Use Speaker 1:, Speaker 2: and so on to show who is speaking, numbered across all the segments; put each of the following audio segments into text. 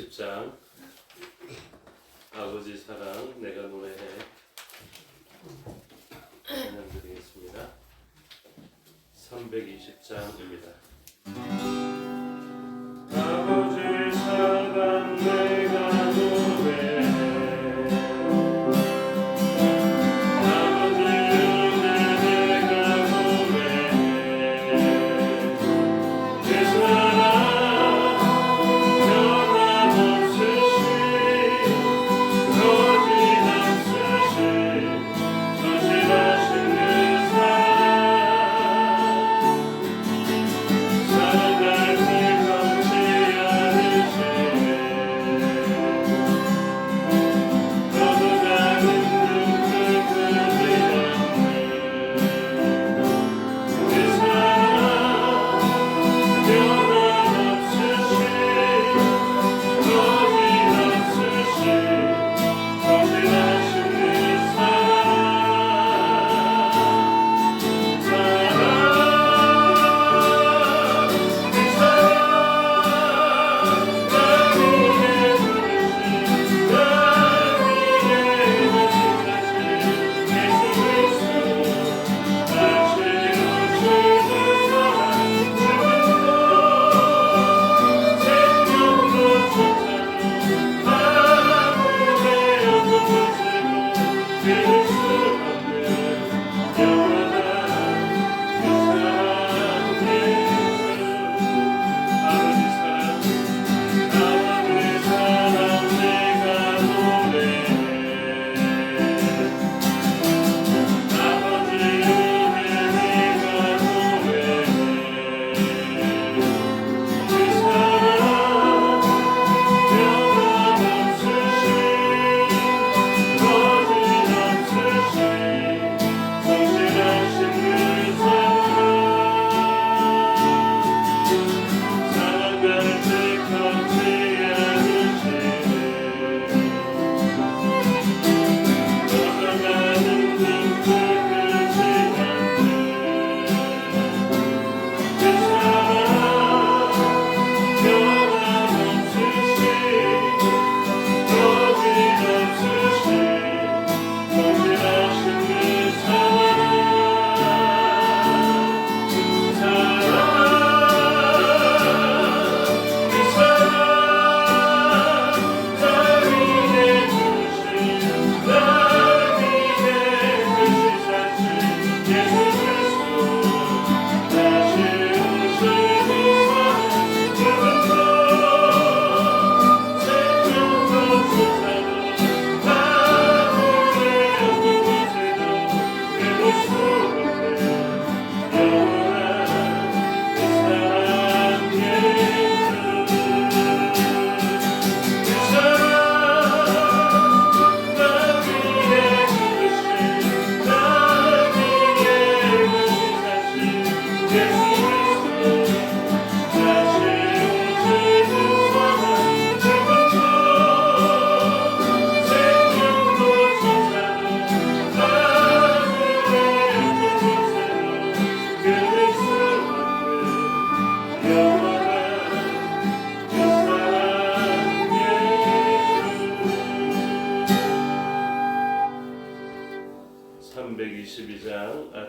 Speaker 1: 320장 아버지 사랑 내가 노래해 찬양드리겠습니다. 320장입니다. 아버지 사랑 내가 노래해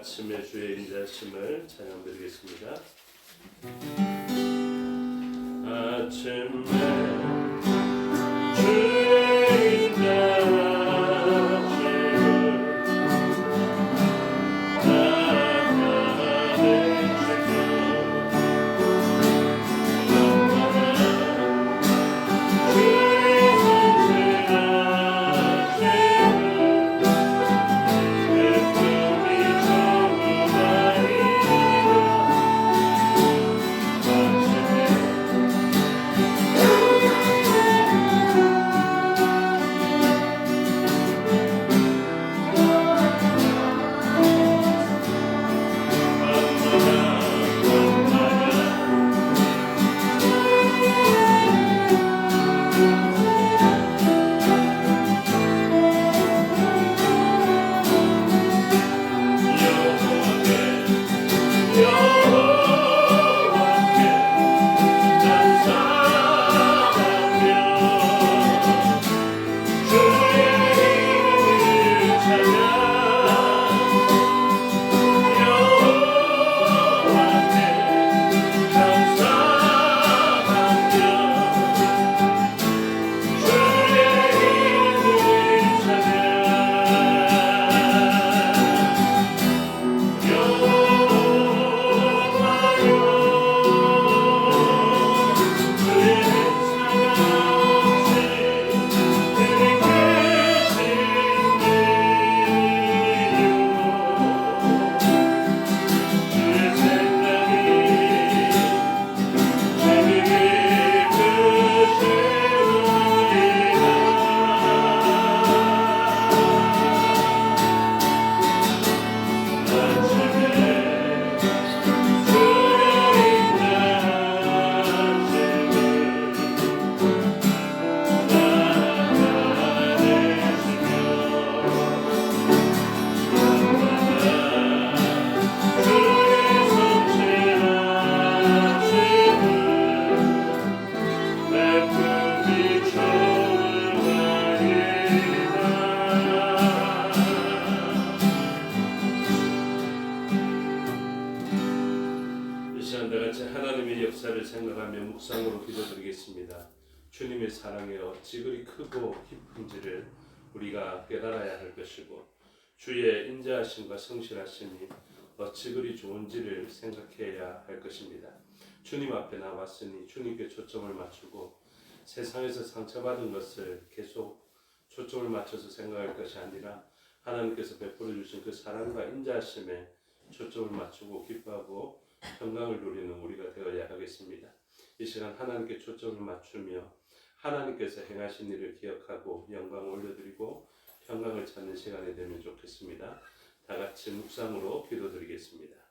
Speaker 1: 아침의 주의 인자심을 찬양드리겠습니다. 아침에 주의 인자심을 역사를 생각하며 묵상으로 기도드리겠습니다. 주님의 사랑이 어찌 그리 크고 깊은지를 우리가 깨달아야 할 것이고 주의 인자하심과 성실하심이 어찌 그리 좋은지를 생각해야 할 것입니다. 주님 앞에 나왔으니 주님께 초점을 맞추고 세상에서 상처받은 것을 계속 초점을 맞춰서 생각할 것이 아니라 하나님께서 베풀어 주신 그 사랑과 인자하심에 초점을 맞추고 기뻐하고 평강을 누리는 우리가 되어야 하겠습니다. 이 시간 하나님께 초점을 맞추며 하나님께서 행하신 일을 기억하고 영광을 올려드리고 평강을 찾는 시간이 되면 좋겠습니다. 다 같이 묵상으로 기도드리겠습니다.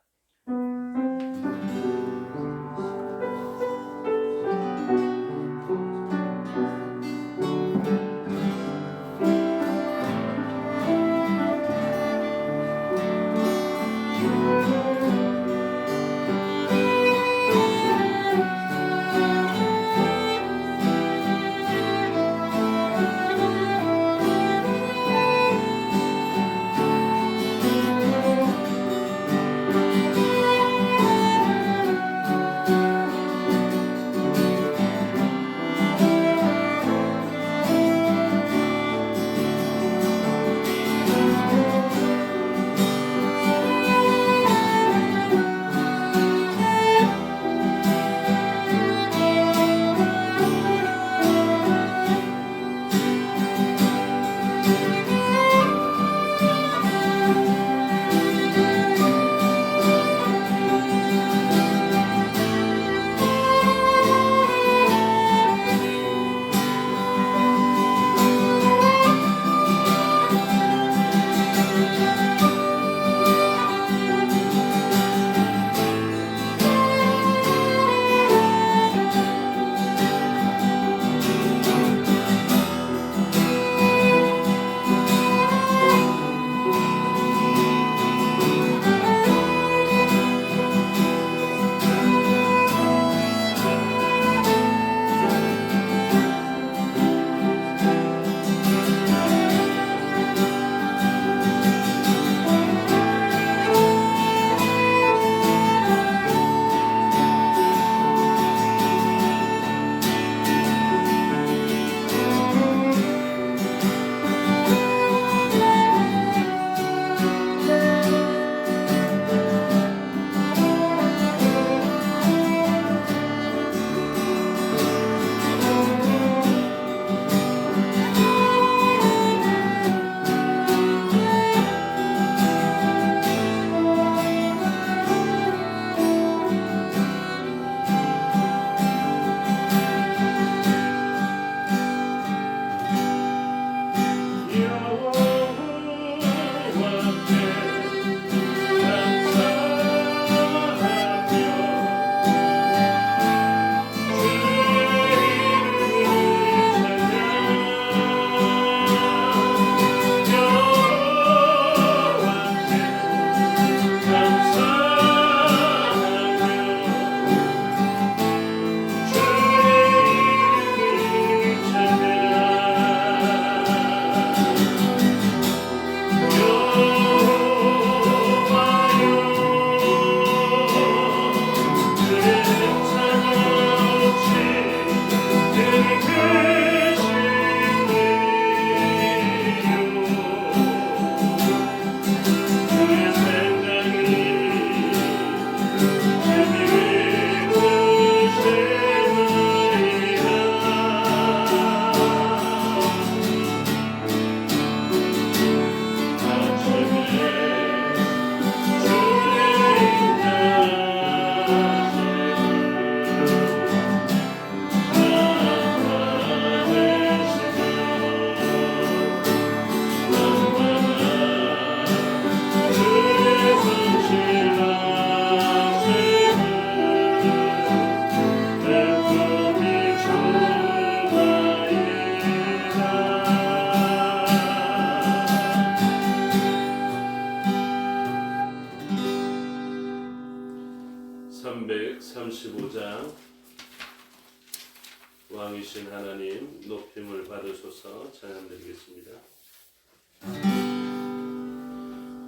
Speaker 1: 왕이신 하나님 높임을 받으소서. 찬양드리겠습니다.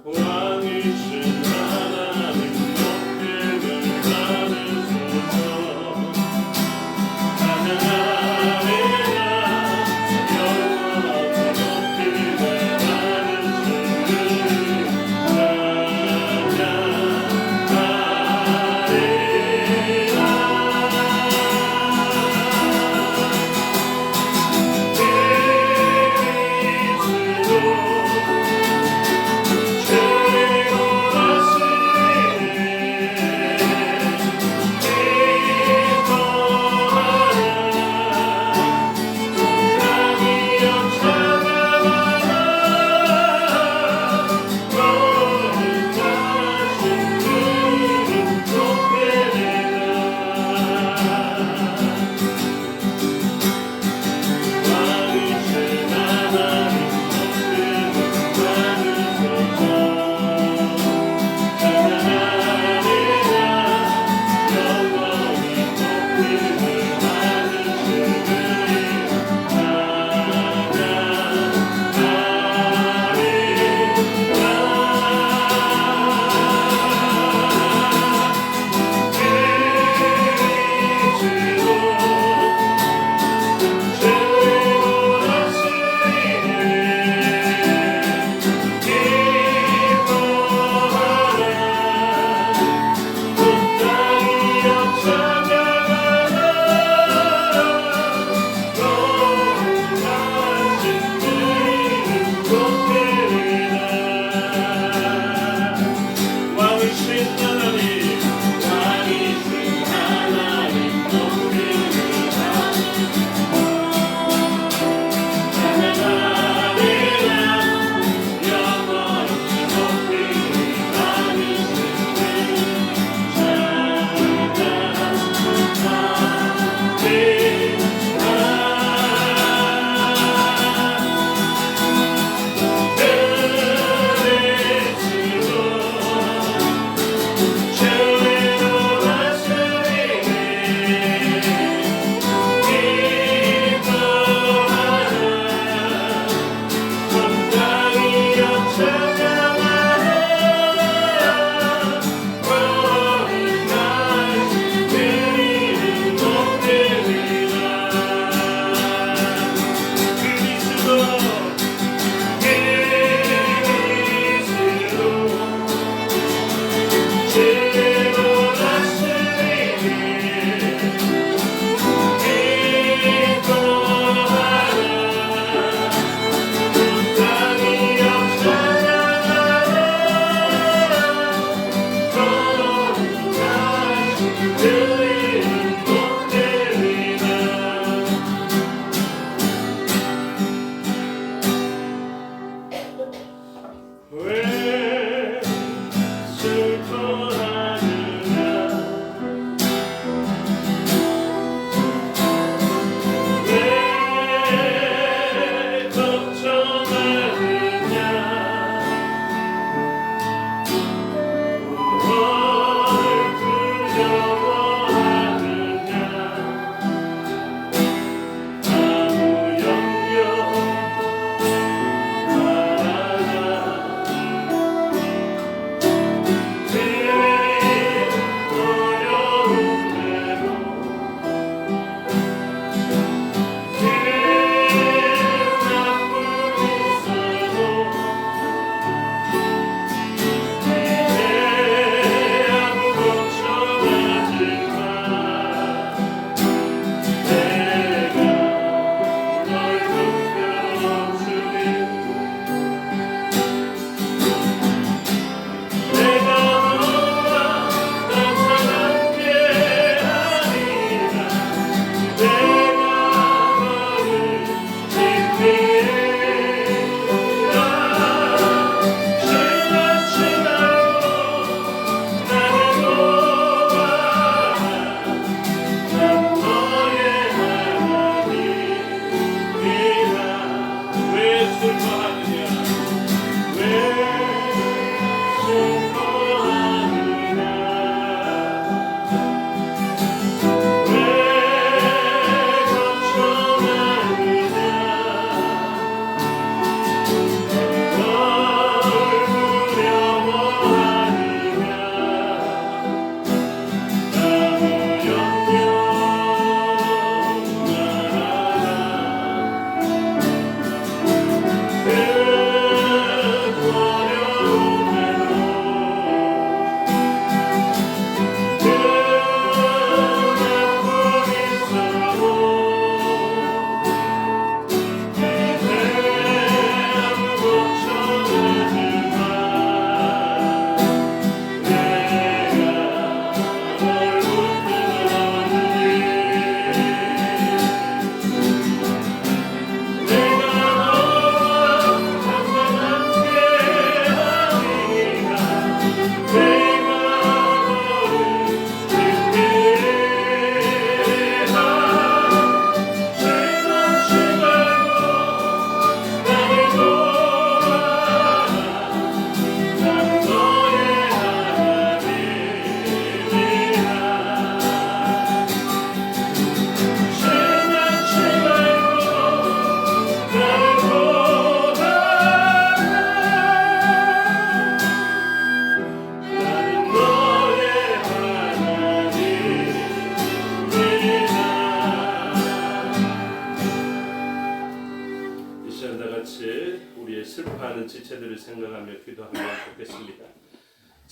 Speaker 1: 왕이신 하나님 높임을 받으소서.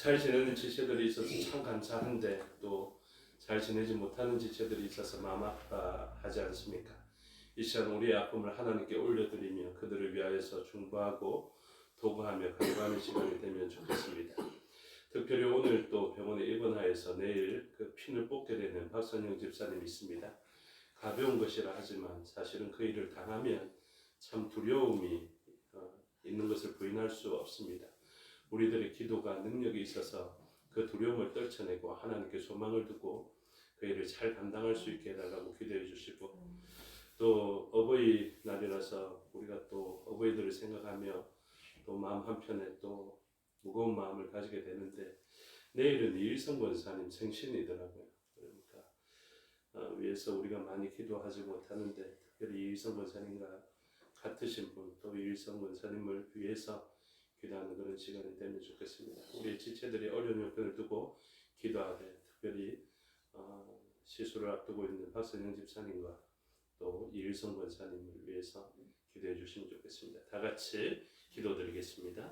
Speaker 1: 잘 지내는 지체들이 있어서 참 감사한데 또 잘 지내지 못하는 지체들이 있어서 마음 아파하지 않습니까? 이 시간 우리의 아픔을 하나님께 올려드리며 그들을 위하여서 중보하고 도구하며 간구하는 시간이 되면 좋겠습니다. 특별히 오늘 또 병원에 입원하여서 내일 그 핀을 뽑게 되는 박선영 집사님이 있습니다. 가벼운 것이라 하지만 사실은 그 일을 당하면 참 두려움이 있는 것을 부인할 수 없습니다. 우리들의 기도가 능력이 있어서 그 두려움을 떨쳐내고 하나님께 소망을 두고 그 일을 잘 감당할 수 있게 해달라고 기도해 주시고, 또 어버이날이라서 우리가 또 어버이들을 생각하며 또 마음 한편에 또 무거운 마음을 가지게 되는데, 내일은 이일성 권사님 생신이더라고요. 그러니까 위에서 우리가 많이 기도하지 못하는데 특별히 이일성 권사님과 같으신 분, 또 이일성 권사님을 위해서 기도하는 그런 시간이 되면 좋겠습니다. 우리 지체들이 어려운 형편을 두고 기도하되, 특별히 시술을 앞두고 있는 박선영 집사님과 또 이일성 권사님을 위해서 기도해 주시면 좋겠습니다. 다 같이 기도드리겠습니다.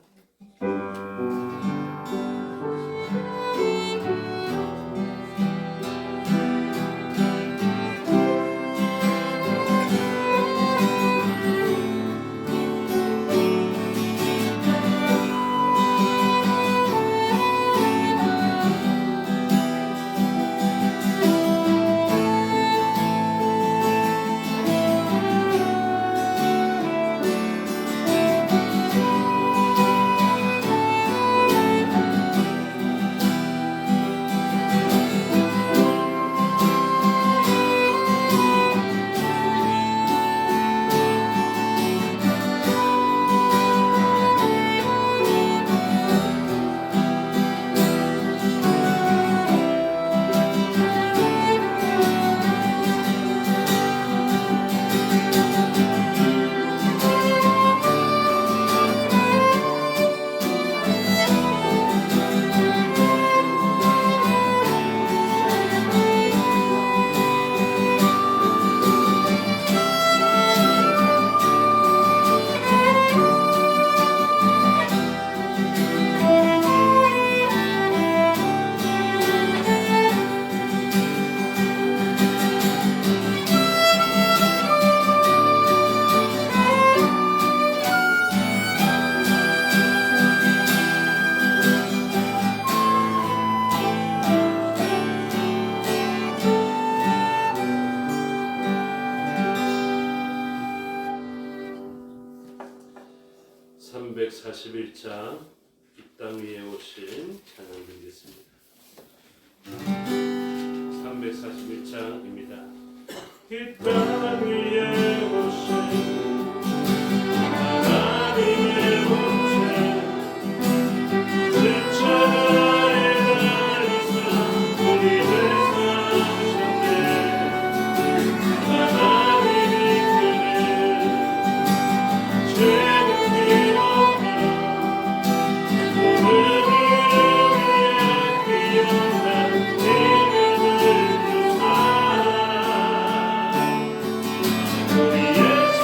Speaker 1: 341장 이 땅 위에 오신 찬양 드리겠습니다. 341장입니다. 이 땅 위에 오신 하나님의 본체 십자가에 달리사 우리를 사랑하셨네. 하나님이 그를 죄는 우리 예수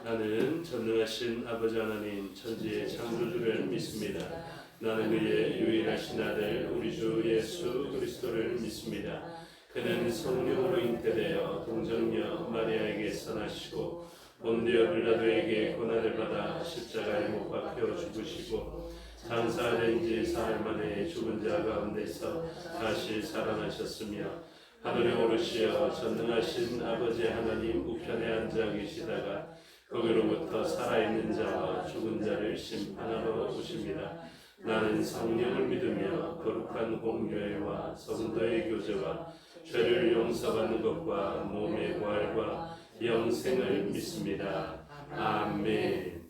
Speaker 1: 나는 전능하신 아버지 하나님 천지의 창조주를 믿습니다. 나는 그의 유일하신 아들 우리 주 예수 그리스도를 믿습니다. 그는 성령으로 잉태되어 동정녀 마리아에게서 나시고 본디오 빌라도에게 고난을 받아 십자가에 못 박혀 죽으시고 장사된 지 사흘 만에 죽은 자 가운데서 다시 살아나셨으며 하늘에 오르시어 전능하신 아버지 하나님 우편에 앉아 계시다가 거기로부터 살아있는 자와 죽은 자를 심판하러 오십니다. 나는 성령을 믿으며 거룩한 공교회와 성도의 교제와 죄를 용서받는 것과 몸의 부활과 영생을 믿습니다. 아멘.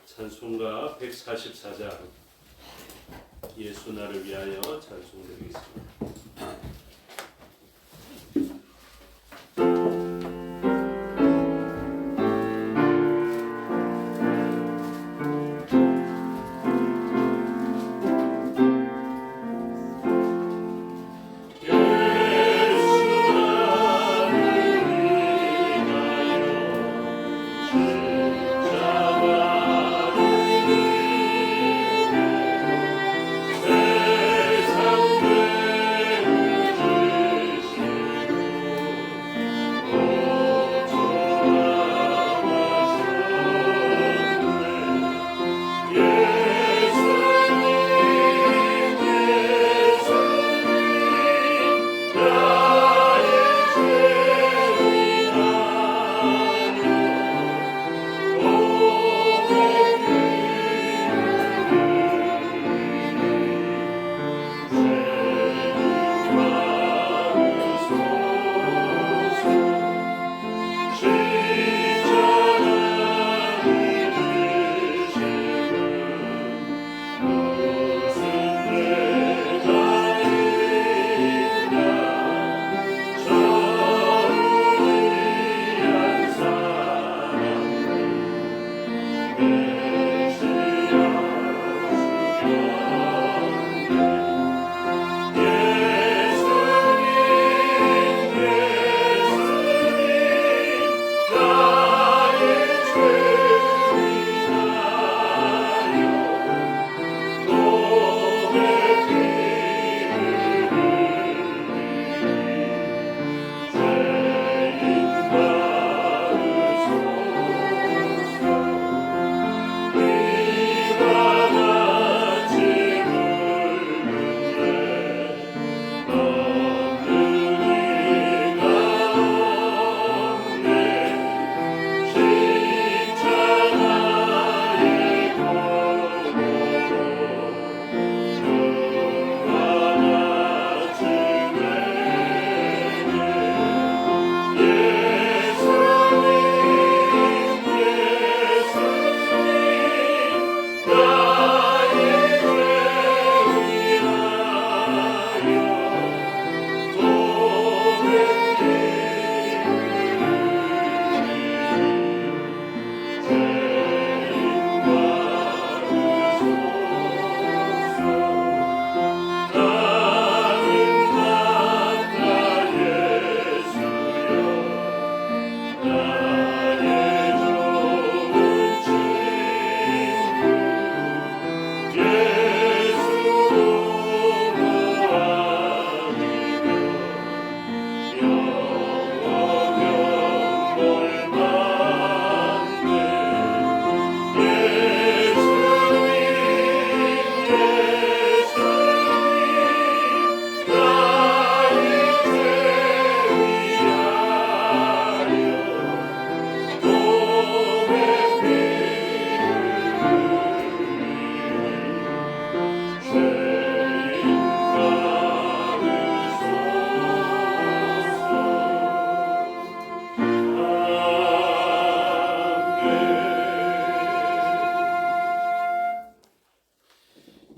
Speaker 1: 찬송가 144장 예수 나를 위하여 찬송드리겠습니다.
Speaker 2: 세상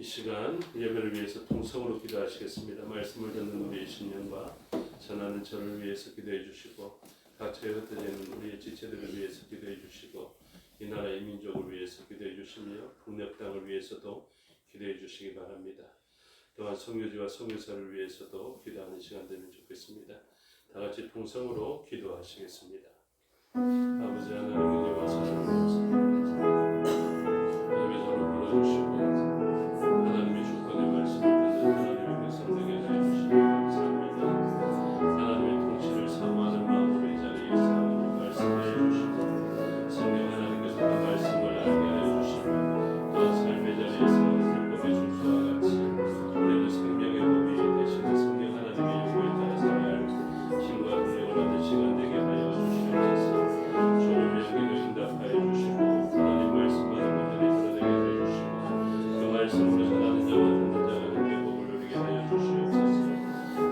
Speaker 1: 시간 예배를 위해서 통성으로 기도하시겠습니다. 말씀을 듣는 우리의 신령과 전하는 저를 위해서 기도해 주시고 각처에 흩어지는 우리의 지체들을 위해서 기도해 주시고 이 나라의 민족을 위해서 기도해 주시며 북녘 땅을 위해서도 기도해 주시기 바랍니다. 또한 선교지와 선교사를 위해서도 기도하는 시간 되면 좋겠습니다. 다 같이 통성으로 기도하시겠습니다. 아버지 하나님 은혜와 사랑을 감사합니다. 예배자로 불러주시고 하나님의 주권의 말씀을 듣는 하나님의 백성되게 하여 주시니 감사합니다. 하나님의 통치를 사모하는 마음으로 이 자리에 싸우는 말씀을 해주시고 성령 하나님께서 그 말씀을 알게 하여 주시고 또한 삶의 자리에서 율법의 준수와 같이 우리는 생명의 법이 되시는 성령 하나님의 요구에 따라 살아야 할 힘과 능력을 얻는 시간 되게 하여 주시옵소서. 주의 명기도 응답하여 주시고 하나님 말씀과는 온전히 드러내게 해주시고 그 말씀으로 전하는 자와 듣는 자가 함께 복을 누리게 하여 주시옵소서.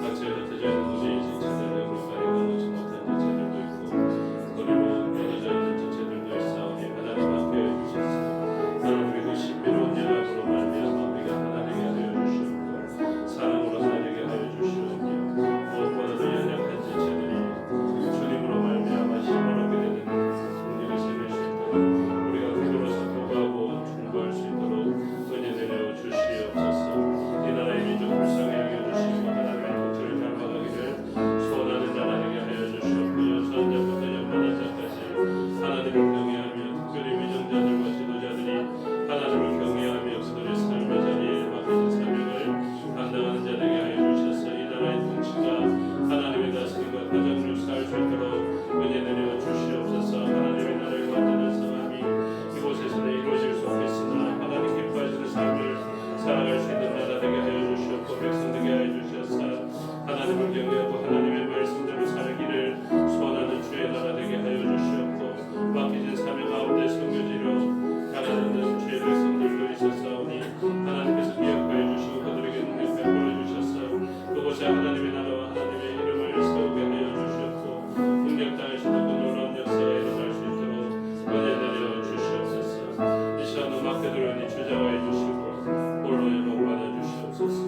Speaker 1: 각처에 흩어져 있는 우리의 지체들 영혼까지 가무치 못한 지체들도 있고 거리로 떨어져 있는 지체들도 있사오니 하나님 함께 해주소서. 하나님의 그 신비로운 연합으로 말미암아 우리가 하나님께 하여 주시옵고 사랑으로 하나님께 하여 주시옵며 무엇보다도 연약한 지체들이 주님으로 말미암아 힘을 얻게 되는 능력이 생길 수 있도록 우리가 그들로서 도구하고 충고할 수 있도록 은혜 내려 주시옵소서. 이 나라의 민족 불쌍히 하여 주시고 하나님의 통치를 닮아가기를 소원하는 자라 되게 하여 주시옵고 연수한 자부터 영원한 자까지 하나님을 경외하며 특별히 위정자들과 지도자들이 하나님을 경외하며 그들의 삶의 자리에 맡겨진 사명을 감당하는 자 되게 하여 주셔서 이 나라의 통치가 하나님의 다스림과 가장 유사할 수 있도록 은혜 내려 주시옵소서. 하나님의 나라의 완전한 성함이 이곳에서는 이루어질 수 없겠으나 하나님 기뻐하시는 삶을 살아갈 수 있는 나라 되게 하여 주시옵고 백성 되게 하여 주셔서 하나님을 경외하고 하나님의 말씀대로 살기를 소원하는 주의 나라 되게 하여 주시옵고 맡겨진 사명 가운데 선교지로 가라앉는 주의 백성들도 있었사오니 하나님께서 기억하여 주시고 그들에게 능력 베풀어 주셔서 그곳에 하나님의 나라와 하나님의 이름을 세우게 하여 주시옵고 능력 당하시는 그 놀라운 역사에 일어날 수 있도록 은혜 내려 주시옵소서. 이 시간도 맡겨드리니 주장하여 주시고 홀로 영광받아 주시옵소서.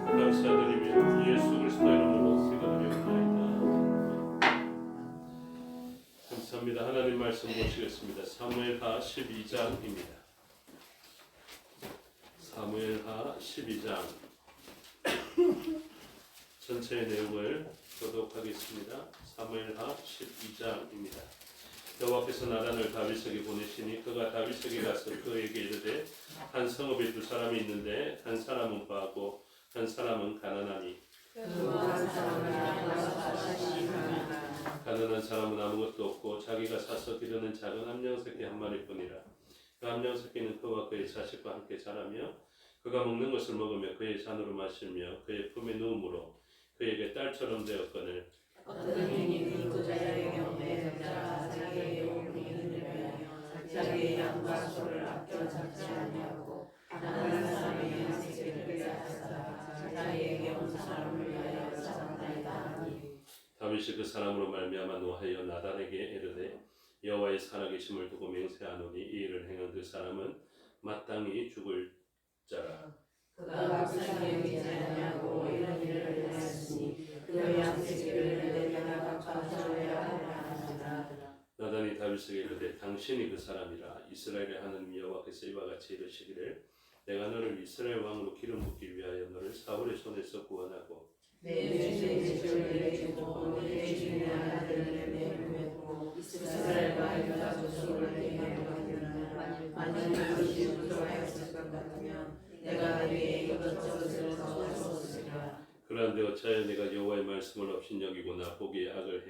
Speaker 1: 감사드리며 예수 그리스도 이름으로 기도드리옵나이다. 감사합니다. 하나님 말씀 보시겠습니다. 사무엘하 12장입니다. 사무엘하 12장 전체의 내용을 교독하겠습니다. 사무엘하 12장입니다. 여호와께서 나단을 다윗에게 보내시니 그가 다윗에게 가서 그에게 이르되 한 성읍에 두 사람이 있는데 한 사람은 과하고 한 사람은 가난하니 가난한 사람은 아무것도 없고 자기가 사서 기르는 작은 암양새끼 한 마리뿐이라. 그 암양새끼는 그와 그의 자식과 함께 자라며 그가 먹는 것을 먹으며 그의 잔으로 마시며 그의 품에 누움으로 그에게 딸처럼 되었거늘
Speaker 2: 어떤 행인이 그 자에게 내자 자기의 용품을 내며 자기의 양과 소를 아껴 잡지 아니하고 가난한 사람의 양식을 빼앗아 자기에게 온 사람을 위하여 잡나이다 하니
Speaker 1: 다윗이 그 사람으로 말미암아 노하여 나단에게 이르되 여호와의 살아계심을 두고 맹세하노니 이 일을 행한 그 사람은 마땅히 죽을 자라.
Speaker 2: 그가 불쌍히 여기지 아니하고 이런 일을 행하였으니 그 양식을 내가 갚아줘야 하리라.
Speaker 1: 나단이 다윗에게 이르되 당신이 그 사람이라. 이스라엘의 하나님 여호와께서 이와 같이 이르시기를 내가 너를 이스라엘 왕으로 기름 붓기 위하여 너를 사울의 손에서 구원하고
Speaker 2: 내 주인의 죄를 주고 내 주인의 아들을 내보내고 이스라엘과 유다 족속을 내게 하였느니라. 만일 그것이 부족하였을 것 같으면 내가 내게 이것저것을 더 줬으리라.
Speaker 1: 그런데 어찌하여 내가 여호와의 말씀을 업신여기고 나보기에 악을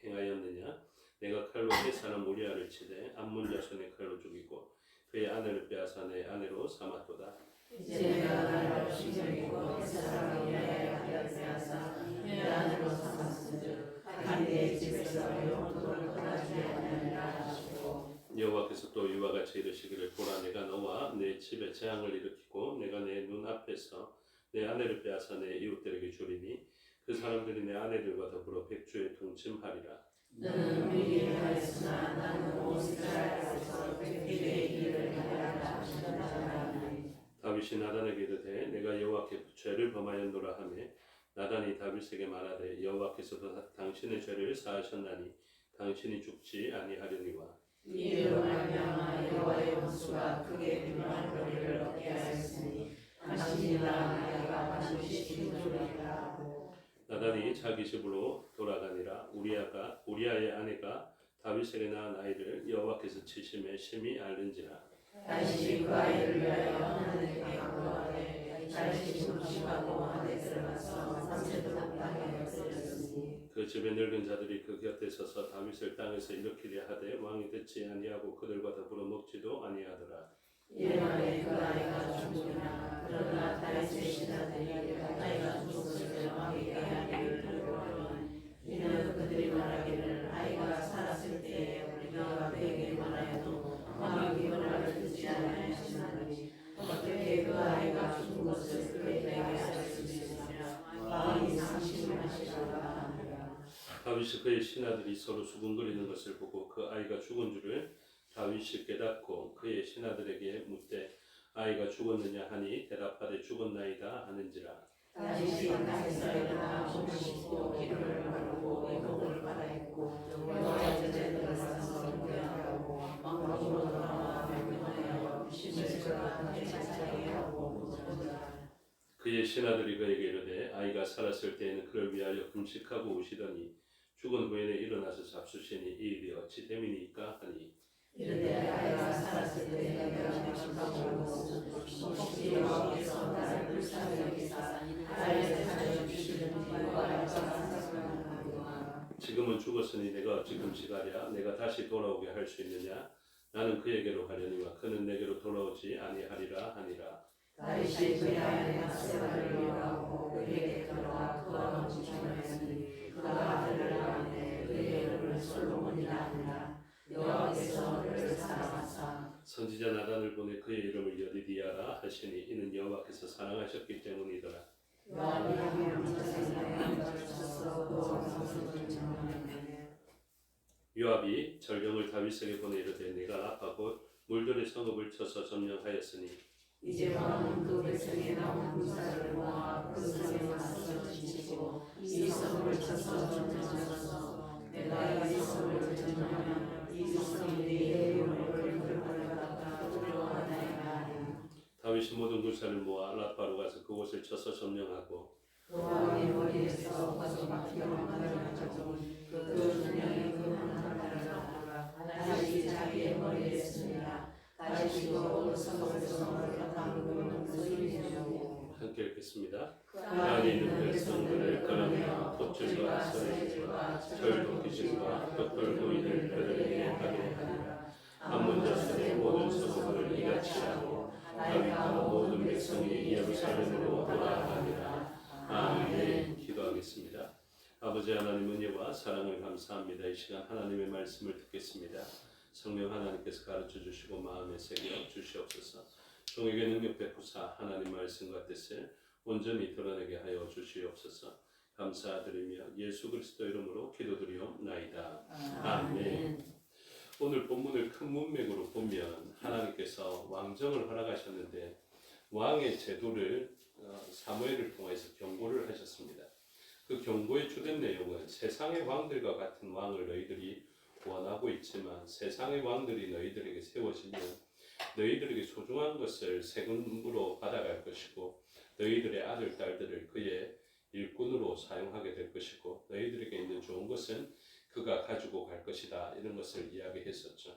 Speaker 1: 행하였느냐. 내가 칼로 햇 사람 우리아를 치되 암몬 자손의 칼로 죽이고 그의 아내를 빼앗아 내 아내로 삼았도다.
Speaker 2: 이제 내가 나를 업신여기고 햇 사람 우리아의 아들을 빼앗아 내 아내로 삼았은즉 다시 내 집에서 영토를 떠나지 아니하리라 하시고
Speaker 1: 여호와께서 또 이와 같이 이르시기를 보라 내가 너와 내 집에 재앙을 일으키고 내가 내 눈앞에서 내 아내를 빼앗아 내 이웃들에게 주리니 그 사람들이 내 아내들과 더불어 백주에 동침하리라.
Speaker 2: 너는 미리 하였으나 나는 온 이스라엘에서 백주의 일을 하리라 하시는 자라.
Speaker 1: 다윗이 나단에게 이르되 내가 여호와께 죄를 범하였노라 하며 나단이 다윗에게 말하되 여호와께서도 당신의 죄를 사하셨나니 당신이 죽지 아니하려니와.
Speaker 2: 이로 말미암아 여호와의 원수가 크게 분노하기를 얻게 하였으니 당신이 낳은 아이가 반드시 죽으리라 하고.
Speaker 1: 나단이 자기 집으로 돌아가니라. 우리아의 아내가 다윗에게 낳은 아이를 여호와께서 치심에 심히 앓는지라.
Speaker 2: 다시 그 아이를 위하여 하나님께 간구하되 다시 묵시하고 안에 들어가서 밤새도록 땅에 엎드렸으니.
Speaker 1: 그 집의 늙은 자들이 그 곁에 서서 다윗을 땅에서 일으키려 하되 왕이 듣지 아니하고 그들과 더불어 먹지도 아니하더라.
Speaker 2: 이르되 그 아이가 죽으나 그러나 다윗의 신하들이 아이가 죽었을 왕에게 하기를 두려워하니 이는 그들이 말하기를 아이가 살았을 때에 우리가 그에게 말하여도 왕이 그 말을 듣지 아니하시나니 어떻게 그 아이가 죽은 것을 그에게 알 수 있으며 왕이 상심하시리라 하니라.
Speaker 1: 다윗이 그의 신하들이 서로 수군거리는 것을 보고 그 아이가 죽은 줄을 다윗이 깨닫고 그의 신하들에게 묻되 아이가 죽었느냐 하니 대답하되 죽었나이다 하는지라.
Speaker 2: 다시 땅에서 일어나 옷을 씻고 기름을 바르고 의복을 갈아입고 여호와의 전에 들어가서 경배하고 왕궁으로 돌아와 명령하여 심술과 함께 찬양하게 하고 부르더라.
Speaker 1: 그의 신하들이 그에게 이르되 아이가 살았을 때에는 그를 위하여 금식하고 우시더니 죽은 후에는 일어나서 잡수시니 이 일이 어찌 됨이니까 하니.
Speaker 2: 이르되 아이가 살았을 때 내가 금식하고 혹시 여호와께서 나를 불쌍히 여기사 아이를 살려주시는지 알까 생각하노라.
Speaker 1: 지금은 죽었으니 내가 어찌 금식하랴. 내가 다시 돌아오게 할 수 있느냐. 나는 그에게로 가려니와 그는 내게로 돌아오지 아니하리라 하니라.
Speaker 2: 다윗이 그의 아내 밧세바를 위로하고 그에게 들어가 그와 동침하였으니 그가 아들을 낳았는데 그의 이름을 솔로몬이라 하니라. 여호와께서 그를 사랑하사
Speaker 1: 선지자 나단을 보내 그의 이름을 여디디아라 하시니 이는 여호와께서 사랑하셨기 때문이더라.
Speaker 2: 요압이 하며 자생하여 주셔서 그 왕성을 정하였네.
Speaker 1: 요압이 전령을 다윗에게 보내 이르되 네가 아파고 물들의 성읍을 쳐서 점령하였으니
Speaker 2: 이제 왕은 그 백성에 나온 군사를 모아 그 성에 맞서 지치고 이 성을 쳐서 점령하소서. 내가 이 성을 점령하면 이 성이 내 이름을 불러받아 두려워하나이다 하니.
Speaker 1: 다윗이 모든 군사를 모아 랏바로 가서 그곳을 쳐서 점령하고
Speaker 2: 그 왕의 머리에서 가서 막혀만 가져가지고 그 중량이 그만한 나라가 다시 자기의 머리에 있습니다. 다시 그 성을 강구는 소리내고
Speaker 1: 함께 읽겠습니다.
Speaker 2: 그 안에 있는 백성들을 끌어내어 돛줄과 서리줄과 철도기줄과 벽돌 고인을 그들에게 하게 하리라. 암몬 자손의 모든 성읍을 이같이 하고 다윗과 모든 백성이 예루살렘으로 돌아가니라. 아멘.
Speaker 1: 기도하겠습니다. 아버지 하나님 은혜와 사랑을 감사합니다. 이 시간 하나님의 말씀을 듣겠습니다. 성령 하나님께서 가르쳐 주시고 마음에 새겨 주시옵소서. 종에게 능력 베푸사 하나님 말씀과 뜻을 온전히 드러내게 하여 주시옵소서. 감사드리며 예수 그리스도 이름으로 기도드리옵나이다. 아멘. 오늘 본문을 큰 문맥으로 보면 하나님께서 왕정을 허락하셨는데 왕의 제도를 사무엘을 통해서 경고를 하셨습니다. 그 경고의 주된 내용은 세상의 왕들과 같은 왕을 너희들이 원하고 있지만 세상의 왕들이 너희들에게 세워지면 너희들에게 소중한 것을 세금으로 받아갈 것이고 너희들의 아들, 딸들을 그의 일꾼으로 사용하게 될 것이고 너희들에게 있는 좋은 것은 그가 가지고 갈 것이다. 이런 것을 이야기했었죠.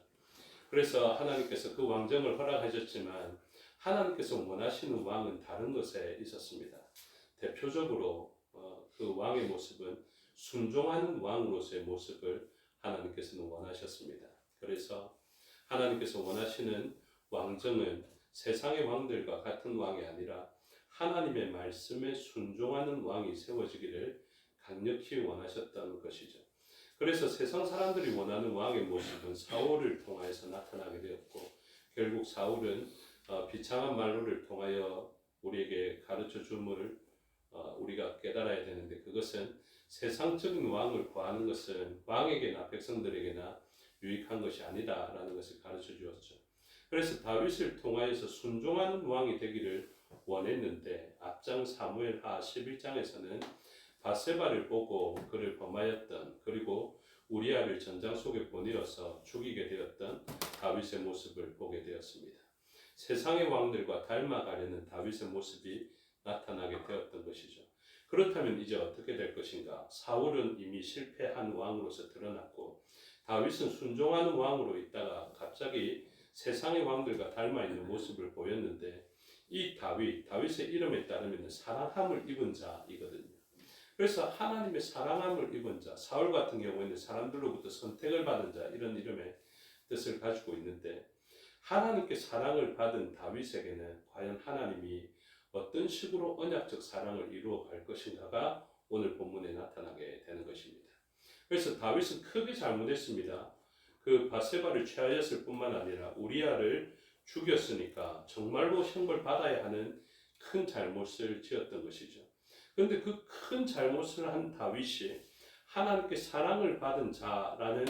Speaker 1: 그래서 하나님께서 그 왕정을 허락하셨지만 하나님께서 원하시는 왕은 다른 것에 있었습니다. 대표적으로 그 왕의 모습은 순종하는 왕으로서의 모습을 하나님께서는 원하셨습니다. 그래서 하나님께서 원하시는 왕정은 세상의 왕들과 같은 왕이 아니라 하나님의 말씀에 순종하는 왕이 세워지기를 강력히 원하셨다는 것이죠. 그래서 세상 사람들이 원하는 왕의 모습은 사울을 통하여서 나타나게 되었고 결국 사울은 비참한 말로를 통하여 우리에게 가르쳐 줌을 우리가 깨달아야 되는데 그것은 세상적인 왕을 구하는 것은 왕에게나 백성들에게나 유익한 것이 아니다라는 것을 가르쳐 주었죠. 그래서 다윗을 통하여서 순종하는 왕이 되기를 원했는데 앞장 사무엘하 11장에서는 밧세바를 보고 그를 범하였던, 그리고 우리아를 전장 속에 보내어서 죽이게 되었던 다윗의 모습을 보게 되었습니다. 세상의 왕들과 닮아가려는 다윗의 모습이 나타나게 되었던 것이죠. 그렇다면 이제 어떻게 될 것인가? 사울은 이미 실패한 왕으로서 드러났고 다윗은 순종하는 왕으로 있다가 갑자기 세상의 왕들과 닮아있는 모습을 보였는데, 이 다윗의 이름에 따르면 사랑함을 입은 자이거든요. 그래서 하나님의 사랑함을 입은 자, 사울 같은 경우에는 사람들로부터 선택을 받은 자, 이런 이름의 뜻을 가지고 있는데, 하나님께 사랑을 받은 다윗에게는 과연 하나님이 어떤 식으로 언약적 사랑을 이루어 갈 것인가가 오늘 본문에 나타나게 되는 것입니다. 그래서 다윗은 크게 잘못했습니다. 그 밧세바를 취하였을 뿐만 아니라 우리아를 죽였으니까 정말로 형벌 받아야 하는 큰 잘못을 지었던 것이죠. 그런데 그 큰 잘못을 한 다윗이 하나님께 사랑을 받은 자라는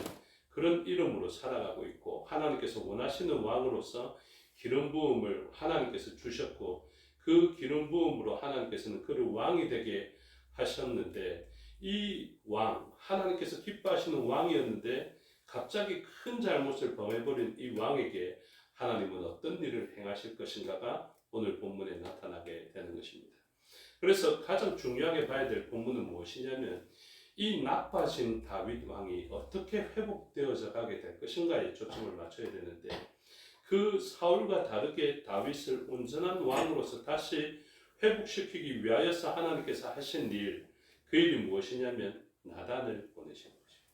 Speaker 1: 그런 이름으로 살아가고 있고, 하나님께서 원하시는 왕으로서 기름 부음을 하나님께서 주셨고, 그 기름 부음으로 하나님께서는 그를 왕이 되게 하셨는데, 이 왕, 하나님께서 기뻐하시는 왕이었는데 갑자기 큰 잘못을 범해버린 이 왕에게 하나님은 어떤 일을 행하실 것인가가 오늘 본문에 나타나게 되는 것입니다. 그래서 가장 중요하게 봐야 될 본문은 무엇이냐면, 이 나빠진 다윗 왕이 어떻게 회복되어져 가게 될 것인가에 초점을 맞춰야 되는데, 그 사울과 다르게 다윗을 온전한 왕으로서 다시 회복시키기 위하여서 하나님께서 하신 일, 그 일이 무엇이냐면 나단을 보내신 것입니다.